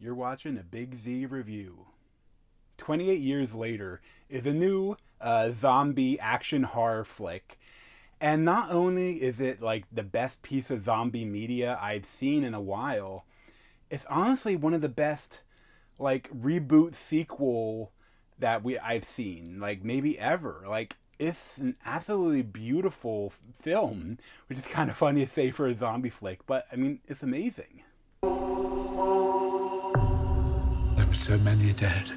You're watching a Big Z review. 28 years later is a new zombie action horror flick. And not only is it like the best piece of zombie media I've seen in a while, it's honestly one of the best like reboot sequel that I've seen, like maybe ever. Like it's an absolutely beautiful film, which is kind of funny to say for a zombie flick, but I mean it's amazing. There were so many dead.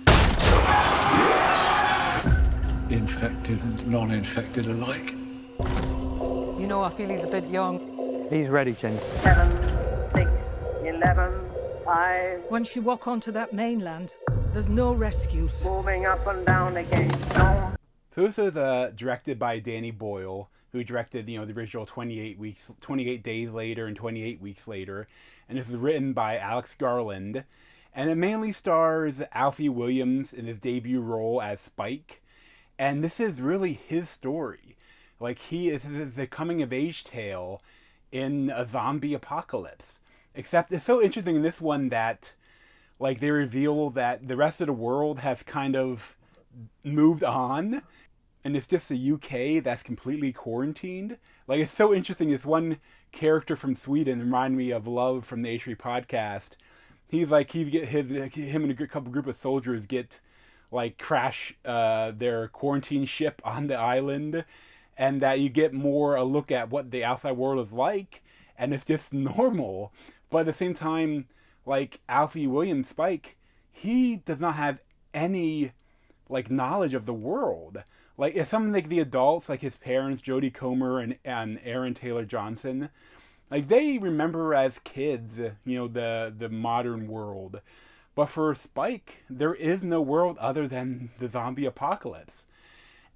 Infected and non-infected alike. You know, I feel he's a bit young. He's ready, Jenny. 7, 6, 11, 5. Once you walk onto that mainland, there's no rescues. Moving up and down again. No. So this is directed by Danny Boyle, who directed the original 28 Days Later and 28 Weeks Later, and this is written by Alex Garland, and it mainly stars Alfie Williams in his debut role as Spike, and this is really his story. Like this is a coming of age tale in a zombie apocalypse. Except it's so interesting in this one that like they reveal that the rest of the world has kind of moved on, and it's just the UK that's completely quarantined. Like it's so interesting. This one character from Sweden reminded me of Love from the H3 podcast. Him and a couple group of soldiers get like crash their quarantine ship on the island, and that you get more a look at what the outside world is like, and it's just normal. But at the same time, like Alfie Williams Spike, he does not have any like knowledge of the world. Like it's something like the adults, like his parents, Jodie Comer and Aaron Taylor Johnson, like they remember as kids, the modern world. But for Spike, there is no world other than the zombie apocalypse.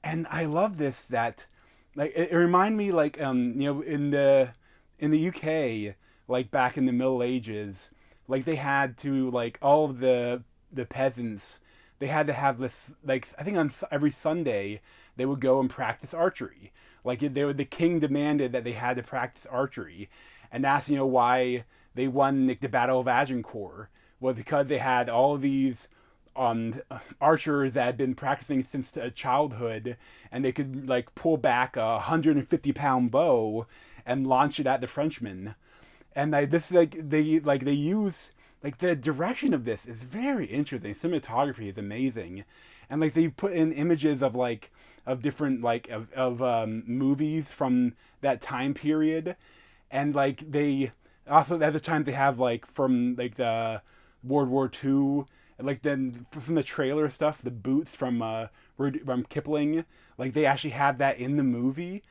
And I love this that like it reminded me like in the UK, like back in the Middle Ages, like they had to like all of the peasants, they had to have this like I think on every Sunday they would go and practice archery. Like the king demanded that they had to practice archery, and that's why they won like the Battle of Agincourt, was because they had all of these archers that had been practicing since childhood, and they could like pull back a 150-pound bow and launch it at the Frenchmen. And this like they use like the direction of this is very interesting. Cinematography is amazing, and like they put in images of like of different like of movies from that time period, and like they also at the time they have like from like the World War II. Like then from the trailer stuff, the boots from Kipling, like they actually have that in the movie,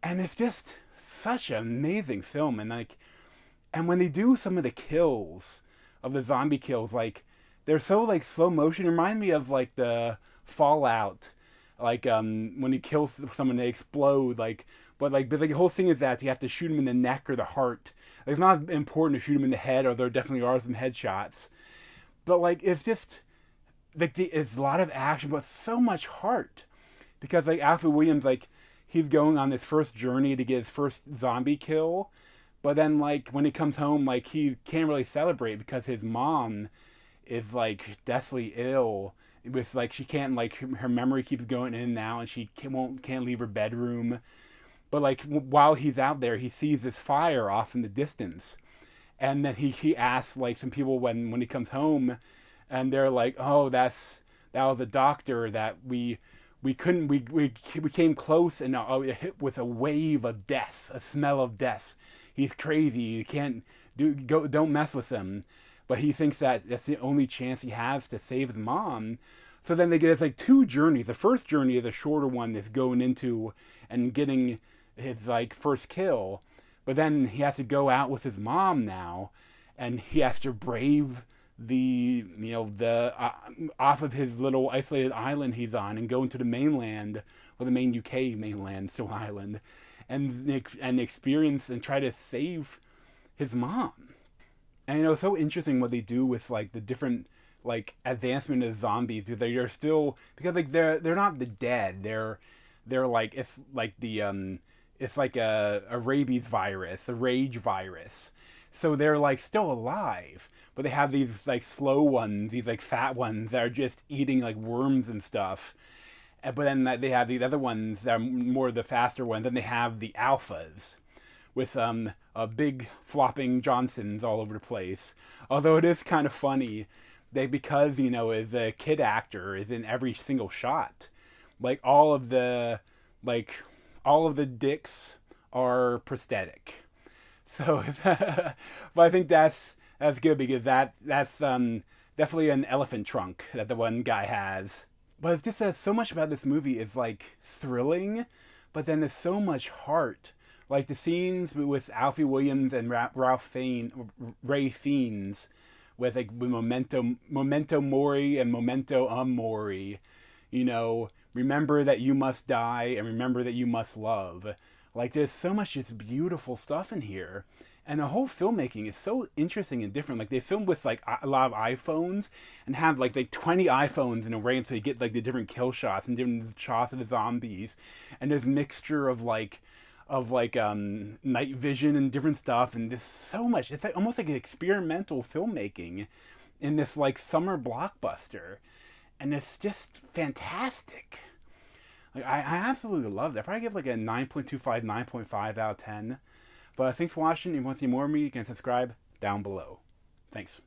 and it's just such an amazing film. And when they do some of the kills, of the zombie kills, like they're so like slow motion. Remind me of like the Fallout, like when you kill someone they explode, but the whole thing is that you have to shoot them in the neck or the heart. Like it's not important to shoot them in the head, or there definitely are some headshots. But like it's just like it's a lot of action, but so much heart, because like Alfred Williams, like he's going on this first journey to get his first zombie kill, but then like when he comes home, like he can't really celebrate because his mom is like deathly ill with like she can't like her memory keeps going in and out, and she can't leave her bedroom. But like while he's out there, he sees this fire off in the distance. And then he asks like some people when he comes home, and they're like, "Oh, that was a doctor that we came close, and it hit with a wave of death, a smell of death. He's crazy. You can't don't mess with him." But he thinks that that's the only chance he has to save his mom. So then there's like two journeys. The first journey is a shorter one that's going into and getting his like first kill. But then he has to go out with his mom now, and he has to brave the off of his little isolated island he's on and go into the mainland, or the main UK mainland, still island, and experience and try to save his mom. And it's so interesting what they do with like the different like advancement of zombies, because they're still like they're not the dead. They're like it's like a rabies virus, a rage virus. So they're like still alive, but they have these like slow ones, these like fat ones that are just eating like worms and stuff. But then they have these other ones that are more the faster ones. Then they have the alphas with big flopping Johnsons all over the place. Although it is kind of funny, because is a kid actor is in every single shot. Like like all of the dicks are prosthetic. So, but I think that's good because that's definitely an elephant trunk that the one guy has. But it's just so much about this movie is like thrilling, but then there's so much heart. Like the scenes with Alfie Williams and Ray Fiennes, with like with Memento Mori and Memento Mori, remember that you must die and remember that you must love. Like there's so much just beautiful stuff in here. And the whole filmmaking is so interesting and different. Like they filmed with like a lot of iPhones and have like 20 iPhones in a range so you get like the different kill shots and different shots of the zombies. And there's mixture of night vision and different stuff, and there's so much. It's like almost like an experimental filmmaking in this like summer blockbuster, and it's just fantastic. Like I absolutely love it. I probably give like a 9.25, 9.5 out of 10. But thanks for watching. If you want to see more of me, you can subscribe down below. Thanks.